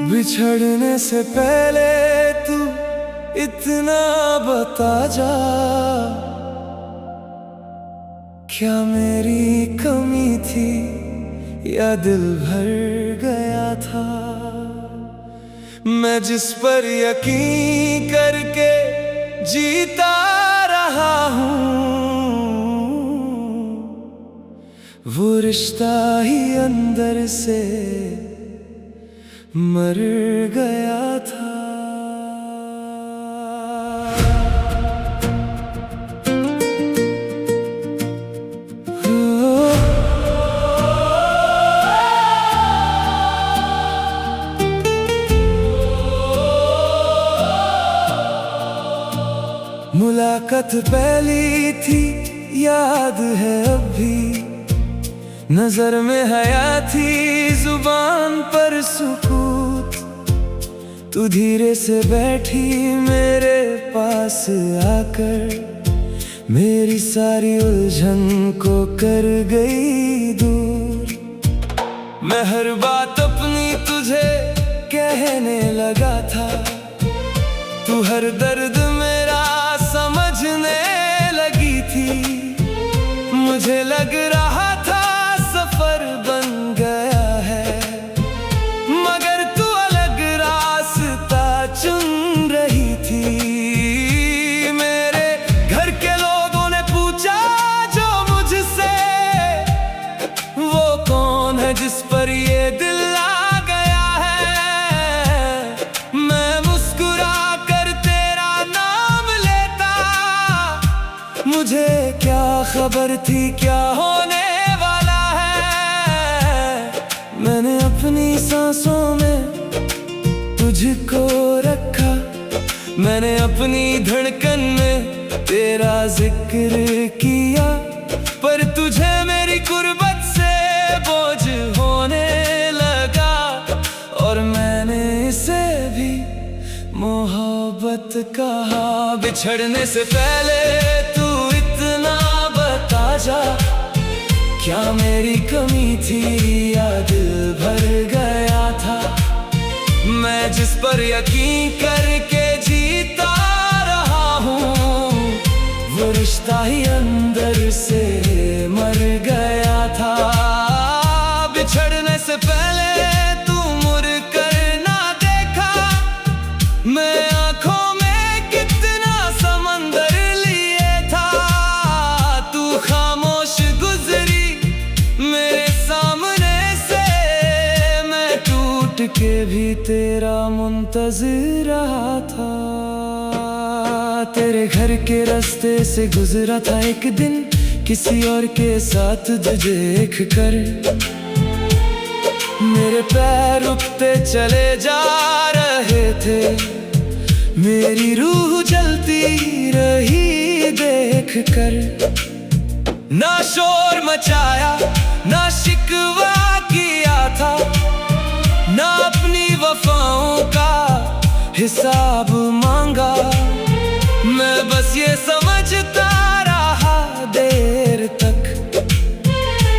बिछड़ने से पहले तू इतना बता जा, क्या मेरी कमी थी या दिल भर गया था। मैं जिस पर यकीन करके जीता रहा हूँ, वो रिश्ता ही अंदर से मर गया था। मुलाकात पहली थी याद है अब भी, नजर में हया थी जुबान पर सुकूत। तू धीरे से बैठी मेरे पास आकर, मेरी सारी उलझन को कर गई दूर। मैं हर बात अपनी तुझे कहने लगा था, तू हर दर्द मेरा समझने लगी थी। मुझे लग रहा था सफर बन गया है, मगर तू अलग रास्ता चुन रही थी। मेरे घर के लोगों ने पूछा जो मुझसे, वो कौन है जिस पर ये दिल आ गया है। मैं मुस्कुरा कर तेरा नाम लेता, मुझे क्या खबर थी क्या होने वाला है। मैंने अपनी सांसों में तुझको रखा, मैंने अपनी धड़कन में तेरा जिक्र किया। पर तुझे मेरी गुर्बत से बोझ होने लगा, और मैंने इसे भी मोहब्बत कहा। बिछड़ने से पहले तू इतना बता जा, क्या मेरी कमी थी या दिल भर गया था। मैं जिस पर यकीन करके जीता रहा हूँ, वो रिश्ता ही अंदर से मर गया था। बिछड़ने से पहले तू मुड़ कर ना देखा, मैं आँखों में कितना समंदर लिए था। तू खामोश गुजरी मेरे सामने से, मैं टूट के भी तेरा मुंतज़िर रहा था। तेरे घर के रास्ते से गुजरा था एक दिन, किसी और के साथ तुझे देख कर मेरे पैर रुकते चले जा रहे थे। मेरी रूह जलती रही देख कर। ना शोर मचाया ना शिकवा किया था, ना अपनी वफाओं का हिसाब मांगा। मैं बस ये समझता रहा देर तक,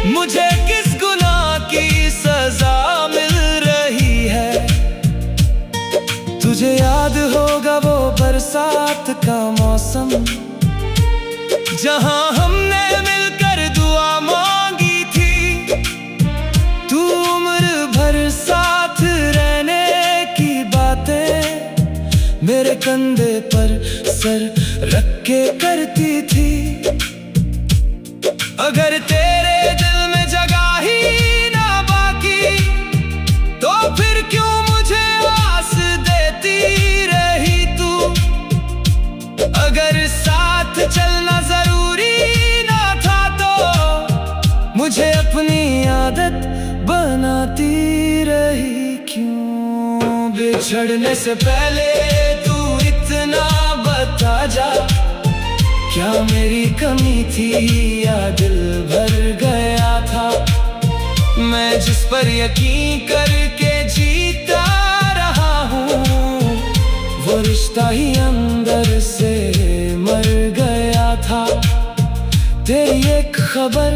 मुझे किस गुनाह की सजा मिल रही है। तुझे याद होगा वो बरसात का मौसम, जहां हमने मिलकर दुआ मांगी थी। तू उम्र भर साथ रहने की बातें मेरे कंधे पर सर रख के करती थी। अगर तेरे दिल में जगह ही ना बाकी, तो फिर क्यों मुझे आस देती रही तू। अगर साथ चलना जरूरी ना था, तो मुझे अपनी आदत बनाती रही क्यों। बिछड़ने से पहले तू इतना बता जा, क्या मेरी कमी थी या दिल भर गया था। मैं जिस पर यकीन करके रिश्ता ही अंदर से मर गया था। तेरी एक खबर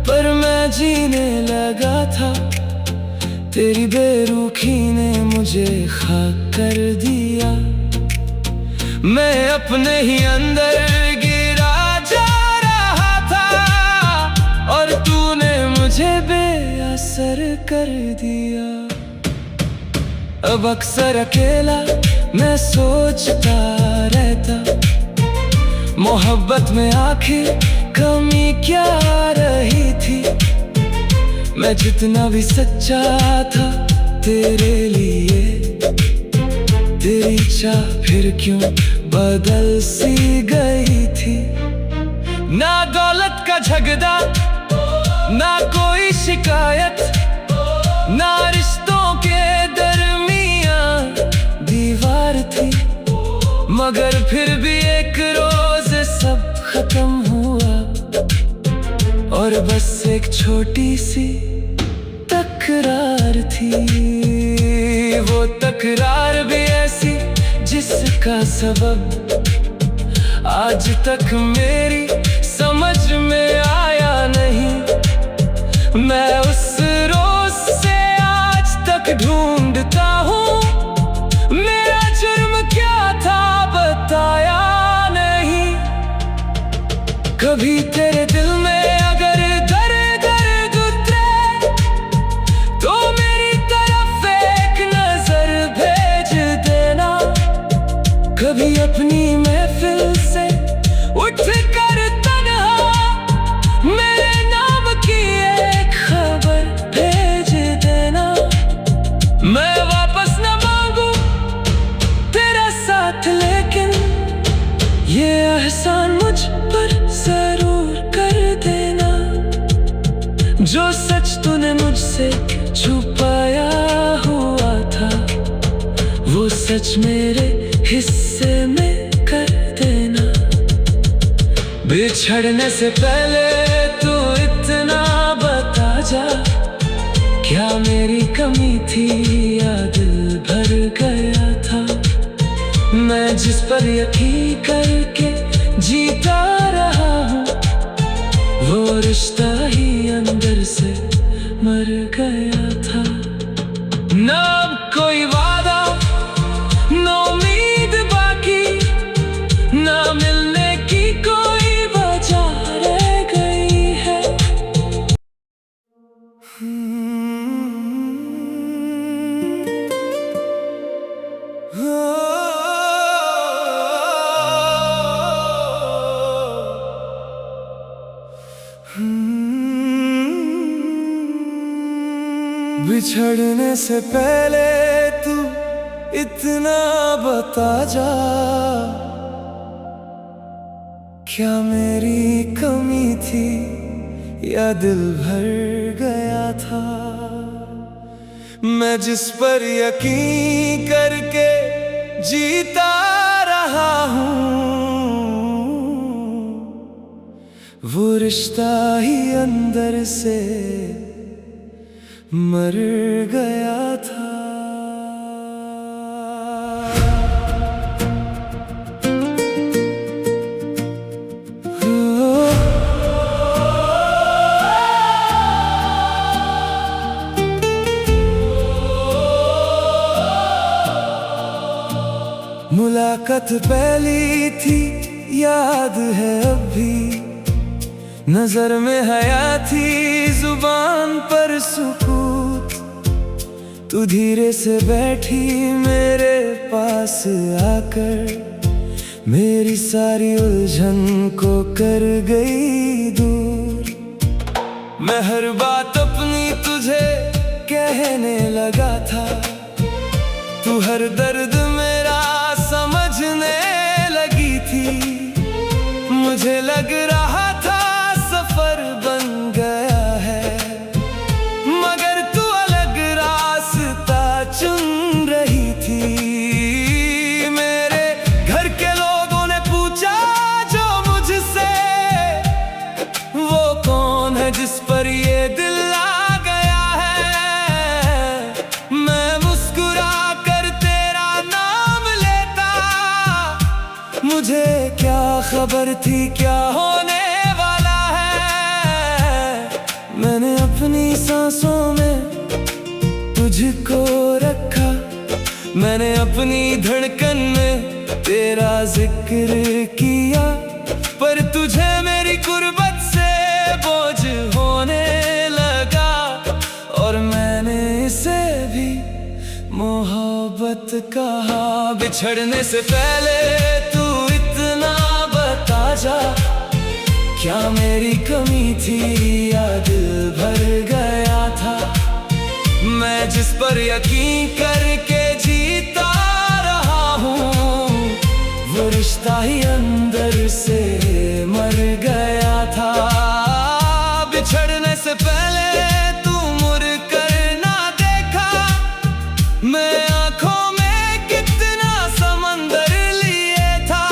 पर मैं जीने लगा था। तेरी बेरुखी ने मुझे खाक कर दिया। मैं अपने ही अंदर गिरा जा रहा था और तूने मुझे बेअसर कर दिया। अब अक्सर अकेला मैं सोचता रहता, मोहब्बत में आखिर कमी क्या रही थी। मैं जितना भी सच्चा था तेरे लिए, तेरी चाह फिर क्यों बदल सी गई थी। ना दौलत का झगड़ा, ना कोई शिकायत, ना रिश्तों के दरमियान दीवार थी। मगर फिर भी एक रोज सब खत्म हुआ और बस एक छोटी सी तकरार थी। वो तकरार भी ऐसी जिसका सबब आज तक मेरी समझ में आया नहीं। मैं उस रोज से आज तक ढूंढता हूँ, मेरा जुर्म क्या था बताया नहीं। कभी तेरे दिल में अगर दर्द उतरे तो मेरी तरफ एक नजर भेज देना। कभी अपनी महफिल से उठ कर तन्हा मेरे नाम की एक खबर भेज देना। मैं वापस न मांगू तेरा साथ, लेकिन ये एहसान मुझ पर जरूर कर देना। जो सच तूने मुझसे छुपाया हुआ था, वो सच मेरे हिस्से में कर देना। बिछड़ने से पहले तू इतना बता जा, क्या मेरी कमी थी या दिल भर गया था। मैं जिस पर यकीन करके जीता रहा हूँ, वो रिश्ता ही अंदर से मर गया था। ना कोई वादा, ना उम्मीद बाकी, ना मिलने की कोई वजह रह गई है। बिछड़ने से पहले तू इतना बता जा, क्या मेरी कमी थी या दिल भर गया था। मैं जिस पर यकीन करके जीता रहा हूँ, वो रिश्ता ही अंदर से मर गया था। मुलाकात पहली थी याद है अभी, नजर में हया थी जुबान पर सुकूत। तू धीरे से बैठी मेरे पास आकर, मेरी सारी उलझन को कर गई दूर। मैं हर बात अपनी तुझे कहने लगा था, तू हर दर्द मेरा समझने लगी थी। मुझे लग रहा था सफर बन गया है, मगर तू अलग रास्ता चुन रही थी। मेरे घर के लोगों ने पूछा जो मुझसे, वो कौन है जिस पर ये दिल आ गया है। मैं मुस्कुरा कर तेरा नाम लेता, खबर थी क्या होने वाला है। मैंने अपनी सांसों में तुझको रखा, मैंने अपनी धड़कन में तेरा जिक्र किया। पर तुझे मेरी गुर्बत से बोझ होने लगा, और मैंने इसे भी मोहब्बत कहा। बिछड़ने से पहले तू इतना बता जा, क्या मेरी कमी थी या दिल भर गया था। मैं जिस पर यकीन करके जीता रहा हूँ, वो रिश्ता ही अंदर से मर गया था। बिछड़ने से पहले तू मुड़ कर ना देखा, मैं आंखों में कितना समंदर लिए था।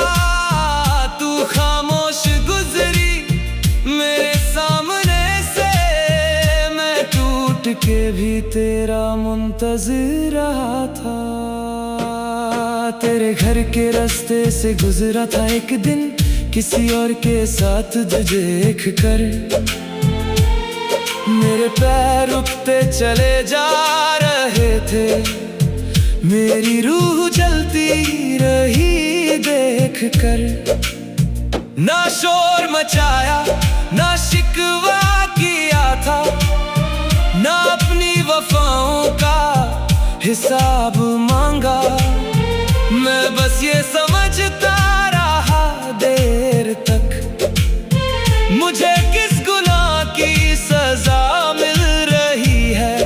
तू खामोश गुजरी मेरे सामने से, मैं टूट के भी तेरा मुंतज़िर रहा था। तेरे घर के रास्ते से गुजरा था एक दिन, किसी और के साथ तुझे देख कर मेरे पैर रुकते चले जा रहे थे। मेरी रूह जलती रही देख कर। ना शोर मचाया, ना शिकवा किया था, ना अपनी वफाओं का हिसाब मांगा। मैं बस ये समझता रहा देर तक, मुझे किस गुनाह की सजा मिल रही है।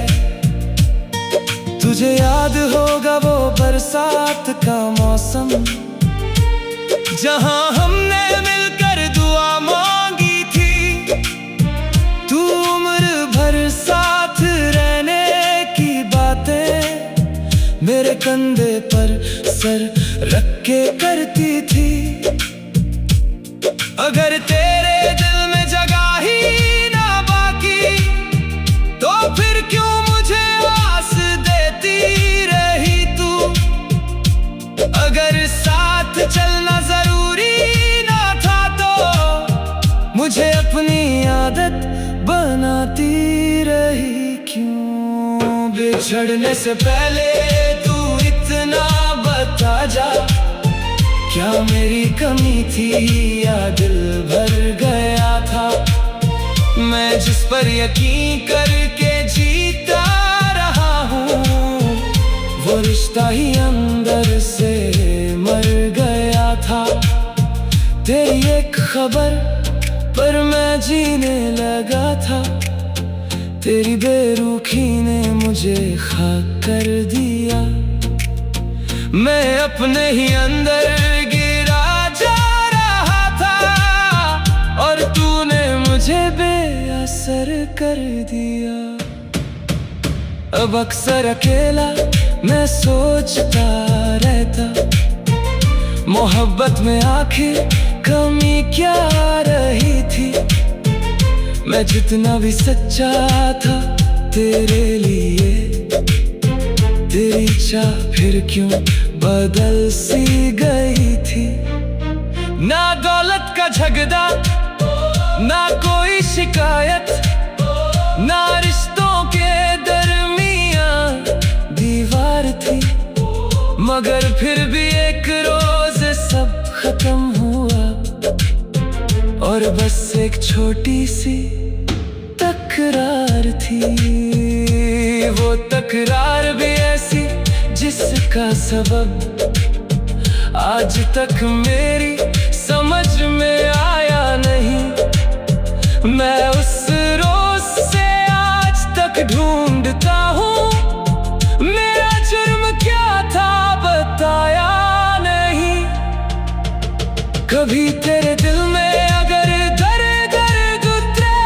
तुझे याद होगा वो बरसात का मौसम, जहां हमने मिलकर दुआ मांगी थी। तू उम्र भर साथ रहने की बातें मेरे कंधे पर सर रख के करती थी। अगर तेरे दिल में जगह ही ना बाकी, तो फिर क्यों मुझे आस देती रही तू। अगर साथ चलना जरूरी ना था, तो मुझे अपनी आदत बनाती रही क्यों। बिछड़ने से पहले तू इतना बता जा, क्या मेरी कमी थी या दिल भर गया था। मैं जिस पर यकीन करके जीता रहा हूँ, वो रिश्ता ही अंदर से मर गया था। तेरी एक खबर पर मैं जीने लगा था, तेरी बेरुखी ने मुझे खाक कर दिया। मैं अपने ही अंदर गिरा जा रहा था, और तूने मुझे बेअसर कर दिया। अब अक्सर अकेला मैं सोचता रहता, मोहब्बत में आखिर कमी क्या रही थी। मैं जितना भी सच्चा था तेरे लिए, तेरी चाह फिर क्यों बदल सी गई थी। ना दौलत का झगड़ा, ना कोई शिकायत, ना रिश्तों के दरमियान दीवार थी। मगर फिर भी एक रोज सब खत्म हुआ, और बस एक छोटी सी तकरार थी। वो तकरार भी ऐसी जिसका सबब आज तक मेरी समझ में आया नहीं। मैं उस रोज से आज तक ढूंढता हूँ, मेरा जुर्म क्या था बताया नहीं। कभी तेरे दिल में अगर दर्द उतरे,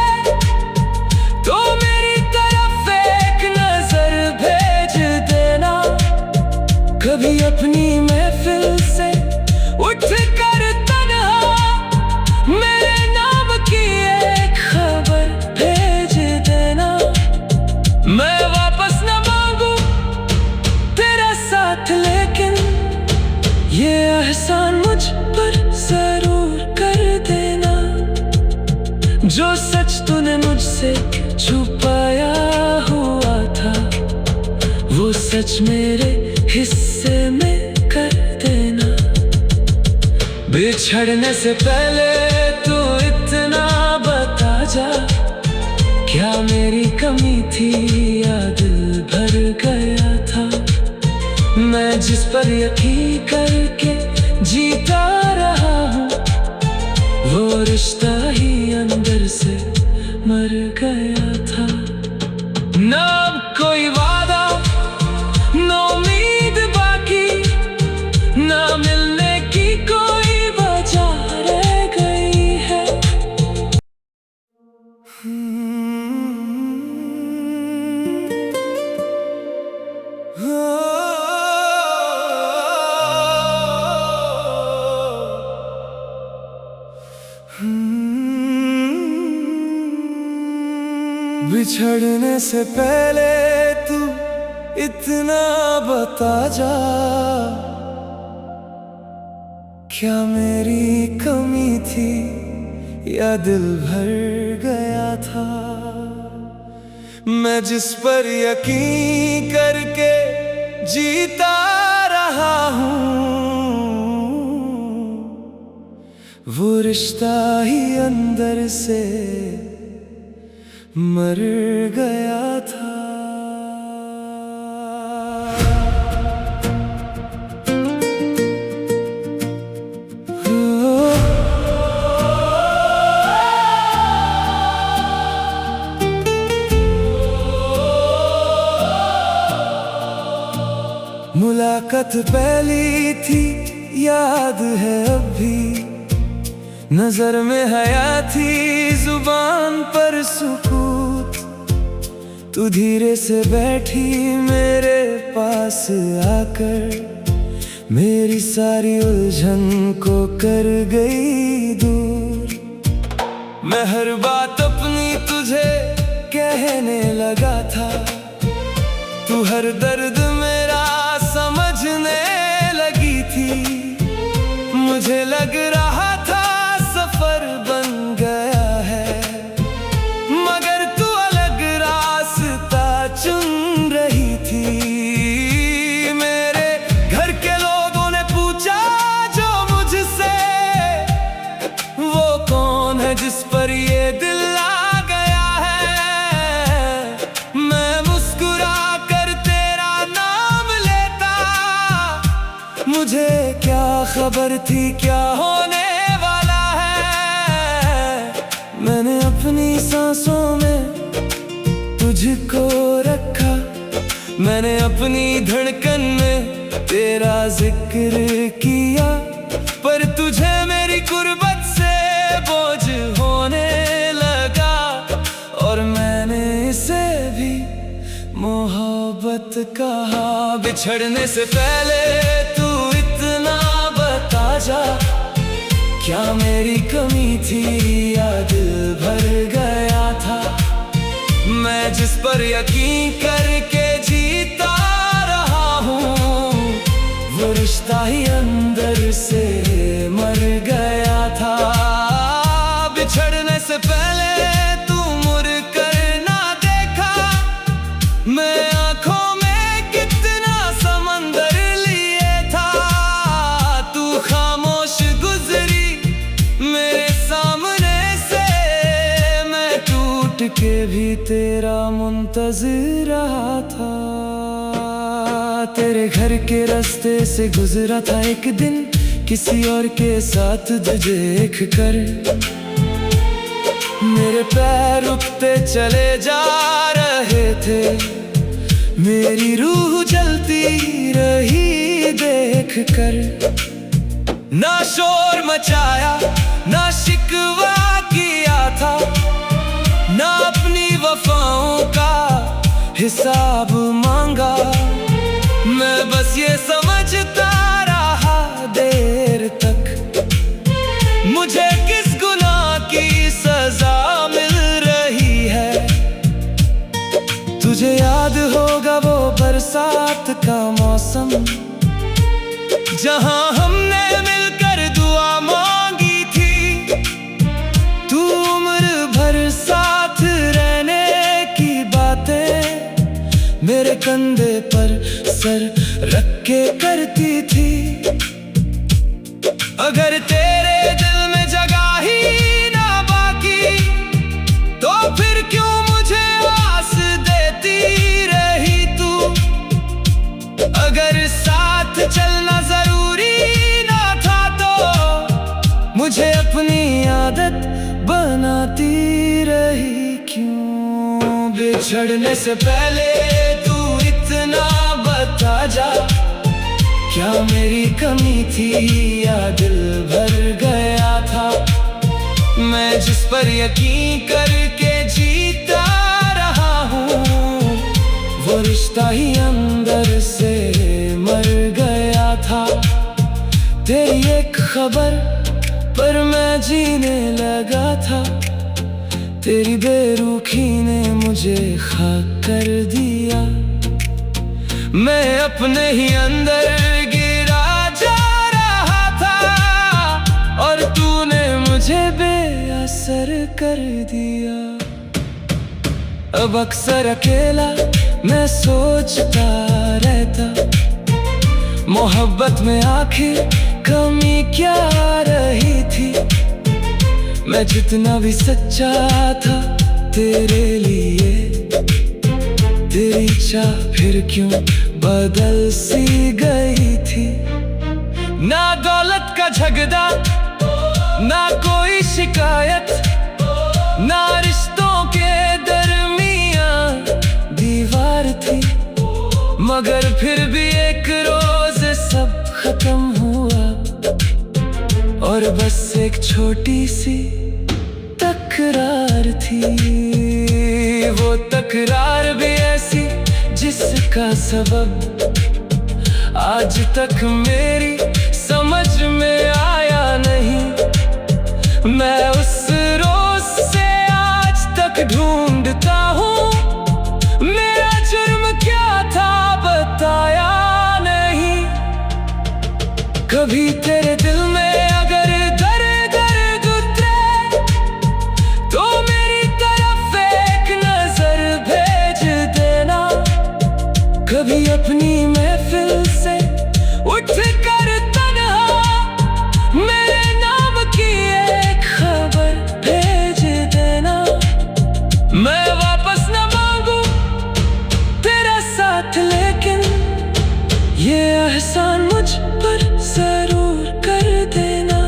तो मेरी तरफ एक नजर भेज देना। कभी अपनी महफिल से उठ कर तन्हा मेरे नाम की एक खबर भेज देना। मैं वापस न मांगू तेरा साथ, लेकिन ये एहसान मुझ पर जरूर कर टच मेरे हिस्से में कर देना। बिछड़ने से पहले तू इतना बता जा, क्या मेरी कमी थी या दिल भर गया था। मैं जिस पर यकीन करके जीता रहा हूँ, वो रिश्ता ही अंदर से मर गया था। ना कोई वादा, ना उम्मीद बाकी, ना मिलने की कोई वजह रह गई है। बिछड़ने से पहले तू इतना बता जा, क्या मेरी कमी थी या दिल भर गया था। मैं जिस पर यकीन करके जीता रहा हूँ, वो रिश्ता ही अंदर से मर गया था। मुलाकात पहली थी याद है अभी, नजर में हया थी जुबान पर सुकूत। तू धीरे से बैठी मेरे पास आकर, मेरी सारी उलझन को कर गई दूर। मैं हर बात अपनी तुझे कहने लगा था, तू हर दर्द मेरा समझने लगी थी। मुझे लग रहा था सफर बन गया है, मगर तू अलग रास्ता चुन रही थी। मेरे घर के लोगों ने पूछा जो मुझसे, वो कौन है जिस पर ये दिल आ गया है। मैं मुस्कुरा कर तेरा नाम लेता, मुझे क्या खबर थी क्या होने वाला है। मैंने अपनी सांसों में तुझको रखा, मैंने अपनी धड़कन में तेरा जिक्र किया। पर तुझे मेरी गुर्बत से बोझ होने लगा, और मैंने इसे भी मोहब्बत कहा। बिछड़ने से पहले तू इतना बता जा, क्या मेरी कमी थी या दिल भर गया था। मैं जिस पर यकीन करके जीता रहा हूँ, वो रिश्ता ही अंदर से मर गया था। बिछड़ने से पहले तू मुड़ कर ना देखा, मैं आंखों में कितना समंदर लिए था। तू खामोश गुजरी मेरे सामने से, मैं टूट के भी तेरा मुंतज़िर रहा था। तेरे घर के रास्ते से गुजरा था एक दिन, किसी और के साथ तुझे देख कर मेरे पैर रुकते चले जा रहे थे। मेरी रूह जलती रही देख कर। ना शोर मचाया ना शिकवा किया था, ना अपनी वफाओं का हिसाब मांगा। मैं बस ये समझता रहा देर तक, मुझे किस गुनाह की सजा मिल रही है। तुझे याद होगा वो बरसात का मौसम, जहां हमने मिलकर दुआ मांगी थी। तू उम्र भर साथ रहने की बातें मेरे कंधे पर सर रख के करती थी। अगर तेरे दिल में जगह ही ना बाकी, तो फिर क्यों मुझे आस देती रही तू। अगर साथ चलना जरूरी ना था, तो मुझे अपनी आदत बनाती रही क्यों। बिछड़ने से पहले तू इतना बता जा, क्या मेरी कमी थी या दिल भर गया था। मैं जिस पर यकीन करके जीता रहा हूँ, वो रिश्ता ही अंदर से मर गया था। तेरी एक खबर पर मैं जीने लगा था, तेरी बेरुखी ने मुझे खाक कर दिया। मैं अपने ही अंदर गिरा जा रहा था, और तूने मुझे बेअसर कर दिया। अब अक्सर अकेला मैं सोचता रहता, मोहब्बत में आखिर कमी क्या रही थी। मैं जितना भी सच्चा था तेरे लिए, तेरी चाह फिर क्यों बदल सी गई थी। ना दौलत का झगड़ा, ना कोई शिकायत, ना रिश्तों के दरमियान दीवार थी। मगर फिर भी एक रोज सब खत्म हुआ, और बस एक छोटी सी तकरार थी। वो तकरार भी ऐसी जिसका सबब आज तक मेरी समझ में आया नहीं। मैं उस रोज से आज तक ढूंढता हूँ, मेरा जुर्म क्या था बताया नहीं। कभी तेरे दिल में अगर दर्द उतरे, तो मेरी तरफ एक नजर भेज देना। कभी अपनी महफिल से उठ कर तन्हा मेरे नाम की एक खबर भेज देना। मैं वापस न मांगू तेरा साथ, लेकिन ये एहसान मुझ पर जरूर कर देना।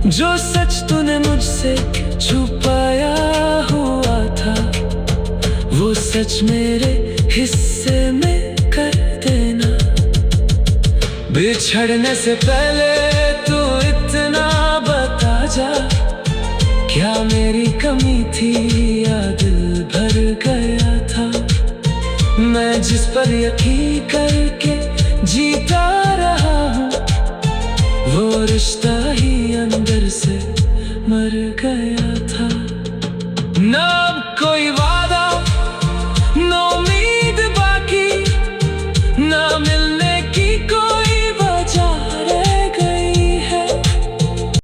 जो सच तूने मुझसे छुपाया हुआ था, वो सच मेरे हिस्से में कर देना। बिछड़ने से पहले तू इतना बता जा, क्या मेरी कमी थी या दिल भर गया था। मैं जिस पर यकीन करके जीता रहा हूँ, वो रिश्ता ही अंदर से मर गया था। ना कोई